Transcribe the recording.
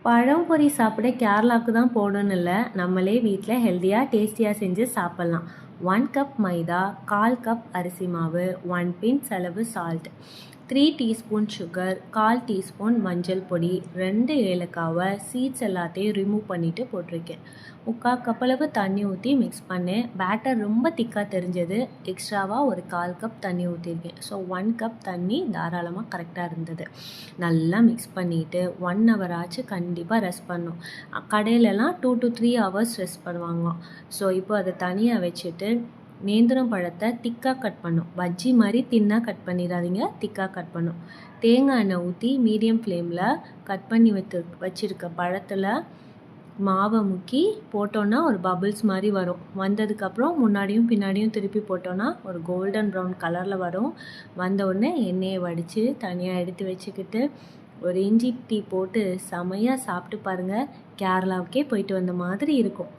பழம் பொரி சாப்பிட கேரளாவுக்கு தான் போகணுன்னு இல்லை, நம்மளே வீட்டில் ஹெல்த்தியாக டேஸ்டியாக செஞ்சு சாப்பிட்லாம். 1 கப் மைதா, 1/4 கப் அரிசி மாவு, 1 பிஞ்ச் அளவு சால்ட், 3 டீஸ்பூன் சுகர், 1/4 டீஸ்பூன் மஞ்சள் பொடி, 2 ஏலக்காவை சீட்ஸ் எல்லாத்தையும் ரிமூவ் பண்ணிவிட்டு போட்டிருக்கேன். 3/4 கப் அளவு தண்ணி ஊற்றி மிக்ஸ் பண்ணேன். பேட்டர் ரொம்ப திக்காக தெரிஞ்சது, எக்ஸ்ட்ராவாக ஒரு 1/4 கப் தண்ணி ஊற்றிருக்கேன். ஸோ 1 கப் தண்ணி தாராளமாக கரெக்டாக இருந்தது. நல்லா மிக்ஸ் பண்ணிவிட்டு 1 ஹவர் ஆச்சு கண்டிப்பாக ரெஸ்ட் பண்ணும். கடையிலலாம் 2 to 3 ஹவர்ஸ் ரெஸ்ட் பண்ணுவாங்களாம். ஸோ இப்போ அதை தனியாக வச்சுட்டு நேந்திரம் பழத்தை திக்காக கட் பண்ணும். பஜ்ஜி மாதிரி தின்னாக கட் பண்ணிடாதீங்க, திக்காக கட் பண்ணும். தேங்காய் எண்ணெய் ஊற்றி மீடியம் ஃப்ளேமில் கட் பண்ணி வச்சுருக்க பழத்தில் மாவை முக்கி போட்டோன்னா ஒரு பபிள்ஸ் மாதிரி வரும். வந்ததுக்கப்புறம் முன்னாடியும் பின்னாடியும் திருப்பி போட்டோன்னா ஒரு கோல்டன் ப்ரௌன் கலரில் வரும். வந்த உடனே எண்ணெயை வடித்து தனியாக எடுத்து வச்சுக்கிட்டு ஒரு இஞ்சி டீ போட்டு செமையாக சாப்பிட்டு பாருங்கள். கேரளாவுக்கே போயிட்டு வந்த மாதிரி இருக்கும்.